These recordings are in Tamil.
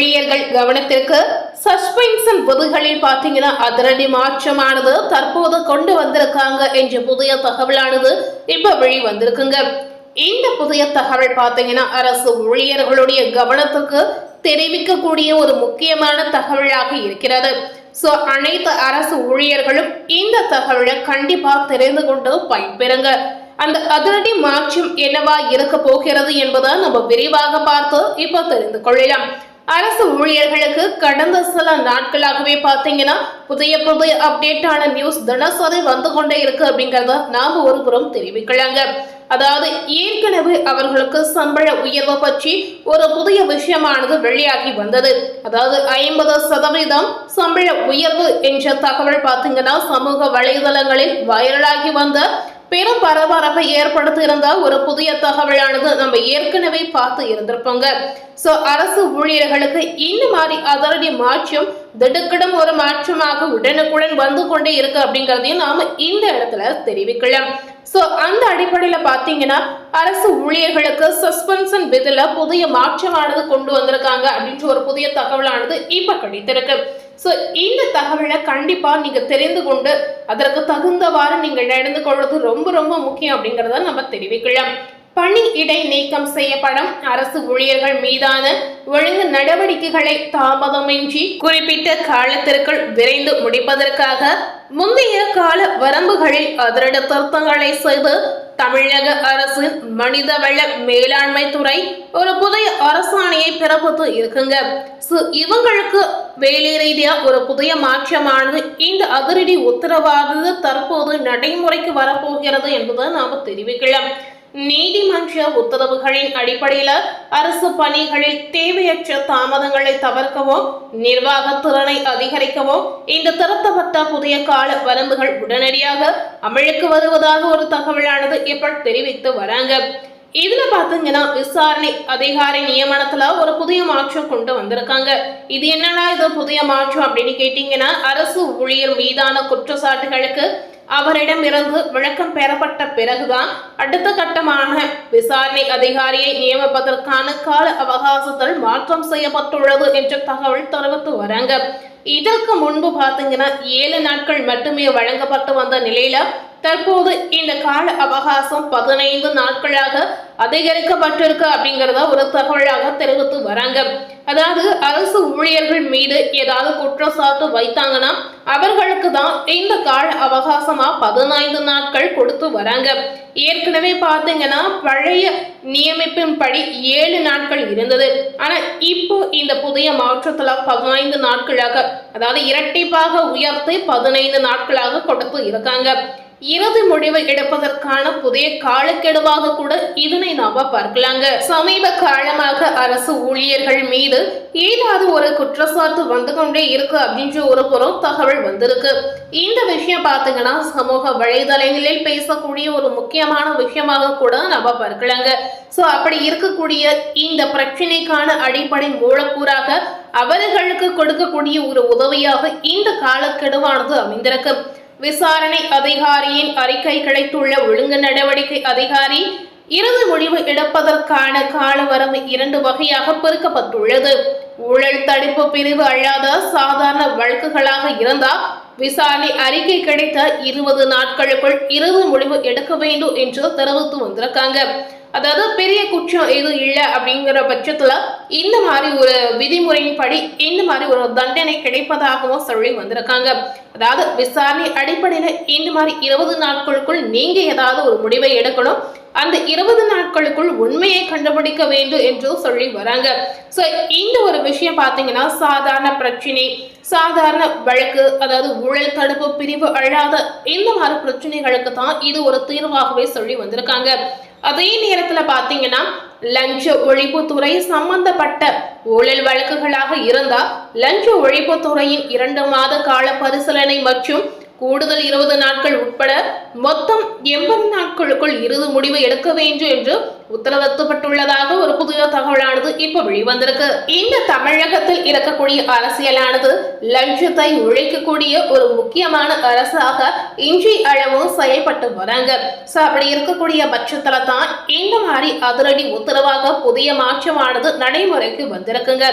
ஊழியர்கள் கவனத்திற்கு சஸ்பென்ஷன் விதிகளில் பாத்தீங்கன்னா அதிரடி மாற்றமானது தற்போது கொண்டு வந்திருக்காங்க என்ற புதிய தகவலானது இப்ப வெளிவந்திருக்குங்க. இந்த புதிய தகவல் பாத்தீங்கன்னா அரசு ஊழியர்களுடைய கவனத்துக்கு தெரிவிக்கக்கூடிய ஒரு முக்கியமான தகவலாக இருக்கிறது. அனைத்து அரசு ஊழியர்களும் இந்த தகவலை கண்டிப்பா தெரிந்து கொண்டு பயன்பெறுங்க. அந்த அதிரடி மாற்றம் என்னவா இருக்க போகிறது என்பதை நம்ம விரிவாக பார்த்து இப்ப தெரிந்து கொள்ளலாம். அரசு ஊழியர்களுக்கு கடந்த சில நாட்களாகவே பாத்தீங்கன்னா புதிய அப்டேட்டான நியூஸ் தினசரி வந்து கொண்டே இருக்கு அப்படிங்கறத நாம ஒரு புறம் தெரிவிக்கலாங்க. அதாவது ஏற்கனவே அவர்களுக்கு சம்பள உயர்வு பற்றி ஒரு புதிய விஷயமானது வெளியாகி வந்தது. அதாவது 50% சம்பள உயர்வு என்ற தகவல் பாத்தீங்கன்னா சமூக வலைதளங்களில் வைரலாகி வந்த பெரும் பரபரப்பை ஏற்படுத்தி இருந்த ஒரு புதிய தகவலானது நம்ம ஏற்கனவே பார்த்து இருந்திருப்போங்க. அரசு ஊழியர்களுக்கு இந்த மாதிரி அதிரடி மாற்றம் திடுக்கிடும் ஒரு மாற்றமாக உடனுக்குடன் வந்து கொண்டே இருக்கு அப்படிங்கறதையும் நாம இந்த இடத்துல தெரிவிக்கலாம். அந்த அடிப்படையில பாத்தீங்கன்னா அரசு ஊழியர்களுக்கு சஸ்பென்ஷன் விதில புதிய மாற்றமானது கொண்டு வந்திருக்காங்க அப்படின்ற ஒரு புதிய தகவலானது இப்ப கிடைத்திருக்கு. இந்த தகவலை கண்டிப்பா நீங்க தெரிந்து கொண்டு அதற்கு தகுந்தவாறு நீங்க நடந்து கொள்வது ரொம்ப ரொம்ப முக்கியம் அப்படிங்கறத நம்ம தெரிவிக்கலாம். பணி இடை நீக்கம் செய்யப்படும் அரசு ஊழியர்கள் மீதான ஒழுங்கு நடவடிக்கைகளை தாமதமின்றி குறிப்பிட்ட காலத்திற்குள் விரைந்து முடிப்பதற்காக முந்தைய கால வரம்புகளில் அதிரடி திருத்தங்களை செய்து தமிழக அரசின் மனிதவள மேலாண்மை துறை ஒரு புதிய அரசாணையை பிறப்பித்து இருக்குங்க. இவங்களுக்கு வேலை ரீதியா ஒரு புதிய மாற்றமானது இந்த அதிரடி உத்தரவானது தற்போது நடைமுறைக்கு வரப்போகிறது என்பதை நாம தெரிவிக்கலாம். நீதிமன்ற உத்தரவுகளின் அடிப்படையில அரசு பணிகளில் தேவையற்ற தாமதங்களை தவிர்க்கவோ நிர்வாக திறனை அதிகரிக்கவோ இந்த திருத்தப்பட்ட புதிய கால வரம்புகள் உடனடியாக அமலுக்கு வருவதாக ஒரு தகவலானது இப்ப தெரிவித்து வராங்க. இதுல பாத்தீங்கன்னா விசாரணை அதிகாரி நியமனத்துல ஒரு புதிய மாற்றம் கொண்டு வந்திருக்காங்க. இது என்னன்னா இது புதிய மாற்றம் அப்படின்னு கேட்டீங்கன்னா அரசு ஊழியர் மீதான குற்றச்சாட்டுகளுக்கு அவரிடமிருந்து விளக்கம் பெறப்பட்ட பிறகுதான் அடுத்த கட்டமான விசாரணை அதிகாரியை நியமிப்பதற்கான கால அவகாசத்தில் மாற்றம் செய்யப்பட்டுள்ளது என்ற தகவல் தெரிவித்து வராங்க. இதற்கு முன்பு பாத்தீங்கன்னா 7 நாட்கள் மட்டுமே வழங்கப்பட்டு வந்த நிலையில தற்போது இந்த கால அவகாசம் 15 நாட்களாக அதிகரிக்கப்பட்டிருக்கு அப்படிங்கறத ஒரு தகவலாக தெரிவித்து வராங்க. அதாவது அரசு ஊழியர்கள் மீது ஏதாவது குற்றச்சாட்டு வைத்தாங்கன்னா அவர்களுக்கு தான் இந்த கால அவகாசமா 15 நாட்கள் கொடுத்து வராங்க. ஏற்கனவே பாத்தீங்கன்னா பழைய நியமிப்பின் படி 7 நாட்கள் இருந்தது. ஆனா இப்போ இந்த புதிய மாற்றத்துல 15 நாட்களாக அதாவது இரட்டிப்பாக உயர்த்தி 15 நாட்களாக கொடுத்து இருக்காங்க. இறுதி முடிவை எடுப்பதற்கான புதிய காலக்கெடுவாக கூட இதனை நாம பார்க்கலாங்க. சமீப காலமாக அரசு ஊழியர்கள் மீது ஏதாவது ஒரு குற்றச்சாட்டு வந்து கொண்டே இருக்கு அப்படின்ற ஒரு புறம் தகவல் வந்திருக்கு. இந்த விஷயம் பாத்தீங்கன்னா சமூக வலைதளங்களில் பேசக்கூடிய ஒரு முக்கியமான விஷயமாக கூட நாம பார்க்கலாங்க. அப்படி இருக்கக்கூடிய இந்த பிரச்சனைக்கான அடிப்படை மூலக்கூறாக அவர்களுக்கு கொடுக்கக்கூடிய ஒரு உதவியாக இந்த காலக்கெடுவானது அமைந்திருக்கு. விசாரணை அதிகாரியின் அறிக்கை கிடைத்துள்ள ஒழுங்கு நடவடிக்கை அதிகாரி இறுதி முடிவு எடுப்பதற்கான கால வரம்பு 2 வகையாக பிரிக்கப்பட்டுள்ளது. ஊழல் தடுப்பு பிரிவு அல்லாத சாதாரண வழக்குகளாக இருந்தால் விசாரணை அறிக்கை கிடைத்த 20 நாட்களுக்குள் இறுதி முடிவு எடுக்க வேண்டும் என்று தெரிவித்து வந்திருக்காங்க. அதாவது பெரிய குற்றம் எதுவும் இல்லை அப்படிங்கிற பட்சத்துல இந்த மாதிரி ஒரு விதிமுறையின்படி இந்த மாதிரி ஒரு தண்டனை கிடைப்பதாகவும் சொல்லி வந்திருக்காங்க. அதாவது விசாரணை அடிப்படையில இந்த மாதிரி 20 நாட்களுக்குள் நீங்க ஏதாவது ஒரு முடிவை எடுக்கணும். அந்த 20 நாட்களுக்குள் உண்மையை கண்டுபிடிக்க வேண்டும் என்று சொல்லி வராங்க. இந்த ஒரு விஷயம் பாத்தீங்கன்னா சாதாரண பிரச்சனை சாதாரண வழக்கு அதாவது ஊழல் தடுப்பு பிரிவு அல்லாத இந்த மாதிரி பிரச்சனைகளுக்கு தான் இது ஒரு தீர்வாகவே சொல்லி வந்திருக்காங்க. அதே நேரத்துல பாத்தீங்கன்னா லஞ்ச ஒழிப்புத்துறை சம்பந்தப்பட்ட ஊழல் வழக்குகளாக இருந்தா லஞ்ச ஒழிப்புத்துறையின் 2 மாத கால பரிசீலனை மற்றும் கூடுதல் 20 நாட்கள் உட்பட மொத்தம் 80 நாட்களுக்குள் இறுதி முடிவு எடுக்க வேண்டும் என்று உத்தரவிடப்பட்டுள்ளதாக ஒரு புதிய தகவலானது இப்ப வெளிவந்திருக்கு. இந்த தமிழகத்தில் இருக்கக்கூடிய அரசியலானது லஞ்சத்தை ஒழிக்கக்கூடிய ஒரு முக்கியமான அரசாக இன்றைய அளவும் செயல்பட்டு வராங்க. அப்படி இருக்கக்கூடிய பட்சத்துல தான் இந்த மாதிரி அதிரடி உத்தரவாக புதிய மாற்றமானது நடைமுறைக்கு வந்திருக்குங்க.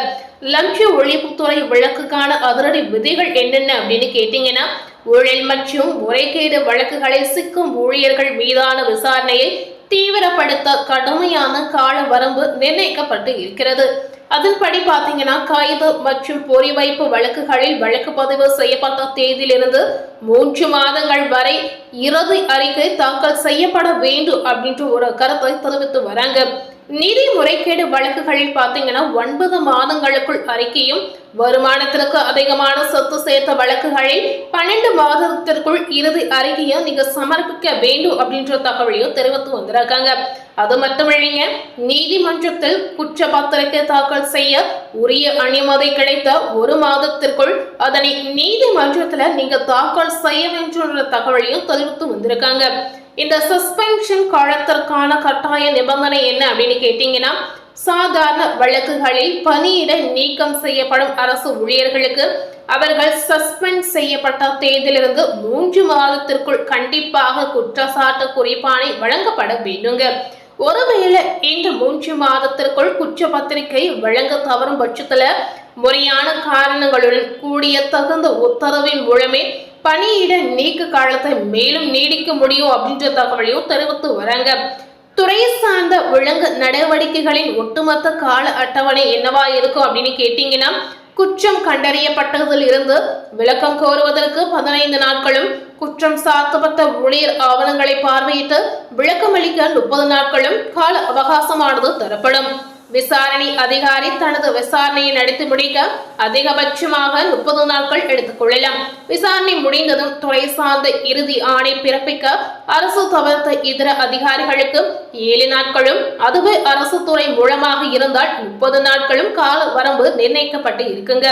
லஞ்ச ஒழிப்புத்துறை விளக்குக்கான அதிரடி விதிகள் என்னென்ன அப்படின்னு கேட்டீங்கன்னா, ஊழல் மற்றும் முறைகேடு வழக்குகளில் சிக்கும் ஊழியர்கள் மீதான விசாரணையை தீவிரப்படுத்த கடுமையான கால வரம்பு நிர்ணயிக்கப்பட்டு இருக்கிறது. அதன்படி பாத்தீங்கன்னா, கைது மற்றும் பொறி வைப்பு வழக்குகளில் வழக்கு பதிவு செய்யப்பட்ட தேதியிலிருந்து 3 மாதங்கள் வரை இறுதி அறிக்கை தாக்கல் செய்யப்பட வேண்டும் அப்படின்ற ஒரு கருத்தை தெரிவித்து வராங்க. நிதி முறைகேடு வழக்குகளில் பாத்தீங்கன்னா 9 மாதங்களுக்குள் அறிக்கையும், வருமானத்திற்கு அதிகமான சொத்து சேர்த்த வழக்குகளில் 12 மாதத்திற்குள் இறுதி அறிக்கையும் நீங்க சமர்ப்பிக்க வேண்டும் அப்படின்ற தகவலையும் தெரிவித்து வந்திருக்காங்க. அது மட்டுமில்லைங்க, நீதிமன்றத்தில் குற்றப்பத்திரிகை தாக்கல் செய்ய உரிய அனுமதி கிடைத்த 1 மாதத்திற்குள் அதனை நீதிமன்றத்துல நீங்க தாக்கல் செய்ய வேண்டும் தகவலையும் தெரிவித்து வந்திருக்காங்க. இந்த சஸ்பென்ஷன் காலத்திற்கான கட்டாய நிபந்தனை என்ன அப்படின்னு கேட்டீங்கன்னா, சாதாரண வழக்குகளில் பணியிட நீக்கம் செய்யப்படும் அரசு ஊழியர்களுக்கு அவர்கள் சஸ்பெண்ட் செய்யப்பட்ட தேதியிலிருந்து 3 மாதத்திற்குள் கண்டிப்பாக குற்றச்சாட்டு குறிப்பாணை வழங்கப்பட வேண்டுங்க. ஒருவேளை இந்த 3 மாதத்திற்குள் குற்றப்பத்திரிகை வழங்க தவறும் பட்சத்துல முறையான காரணங்களுடன் கூடிய தகுந்த உத்தரவின் மூலமே பணியிட நீக்க காலத்தை மேலும் நீடிக்க முடியும் அப்படின்ற தகவலையும் தெரிவித்து வராங்க. துறை சார்ந்த ஒழுங்கு நடவடிக்கைகளின் ஒட்டுமொத்த கால அட்டவணை என்னவா இருக்கும் அப்படின்னு கேட்டீங்கன்னா, குற்றம் கண்டறியப்பட்டதில் இருந்து விளக்கம் கோருவதற்கு 15 நாட்களும், குற்றம் சாத்தப்பட்ட ஊழியர் ஆவணங்களை பார்வையிட்டு விளக்கமளிக்க 30 நாட்களும் கால அவகாசமானது தரப்படும். விசாரணை அதிகாரி தனது விசாரணையை நடத்தி முடிக்க அதிகபட்சமாக 30 நாட்கள் எடுத்துக் கொள்ளலாம். விசாரணை முடிந்ததும் துறை சார்ந்த இறுதி ஆணை பிறப்பிக்க அரசு தவிர்த்த இதர அதிகாரிகளுக்கு 7 நாட்களும், அதுவே அரசு துறை மூலமாக இருந்தால் 30 நாட்களும் கால வரம்பு நிர்ணயிக்கப்பட்டு இருக்குங்க.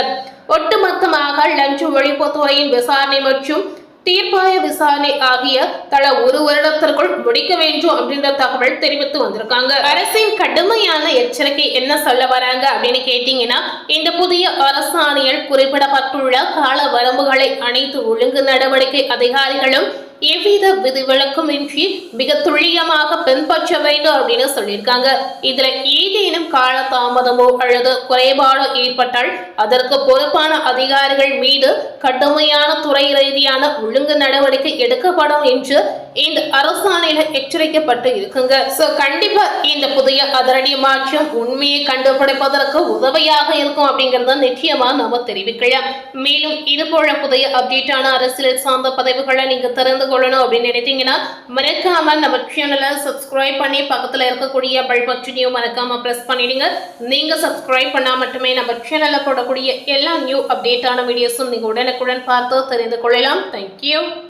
ஒட்டுமொத்தமாக லஞ்ச ஒழிப்புத்துறையின் விசாரணை மற்றும் தீர்ப்பாய விசாரணை ஆகிய தலா 1 வருடத்திற்குள் முடிக்க வேண்டும் அப்படின்ற தகவல் தெரிவித்து வந்திருக்காங்க. அரசின் கடுமையான எச்சரிக்கை என்ன சொல்ல வராங்க அப்படின்னு கேட்டீங்கன்னா, இந்த புதிய அரசாணையில் குறிப்பிடப்பட்டுள்ள கால வரம்புகளை அனைத்து ஒழுங்கு நடவடிக்கை அதிகாரிகளும் எவ்வித விதிவிலக்குமின்றி மிக துல்லியமாக பின்பற்ற வேண்டும் அப்படின்னு சொல்லியிருக்காங்க. இதுல ஏதேனும் கால தாமதமோ அல்லது குறைபாடோ ஏற்பட்டால் அதற்கு பொறுப்பான அதிகாரிகள் மீது கடுமையான துறை ரீதியான ஒழுங்கு நடவடிக்கை எடுக்கப்படும் என்று இந்த அரசாணையில எச்சரிக்கப்பட்டு இருக்குங்க. கண்டிப்பா இந்த புதிய அதிரடி மாற்றம் உண்மையை கண்டுபிடிப்பதற்கு உதவியாக இருக்கும் அப்படிங்கறத நிச்சயமா நம்ம தெரிவிக்கலாம். மேலும் இது போல புதிய அப்டேட்டான அரசியல் சார்ந்த பதிவுகளை நீங்க தெரிந்து கொள்ளணும் அப்படின்னு நினைத்தீங்கன்னா மறக்காம நம்ம சேனலை சப்ஸ்கிரைப் பண்ணி பக்கத்துல இருக்கக்கூடிய பெல் பட்டனையும் மறக்காம பிரஸ் பண்ணிடுங்க. நீங்க சப்ஸ்கிரைப் பண்ணா மட்டுமே நம்ம சேனல்ல போடக்கூடிய எல்லா நியூ அப்டேட்டான வீடியோஸும் நீங்க உடனுக்குடன் பார்த்து தெரிந்து கொள்ளலாம். தேங்க்யூ.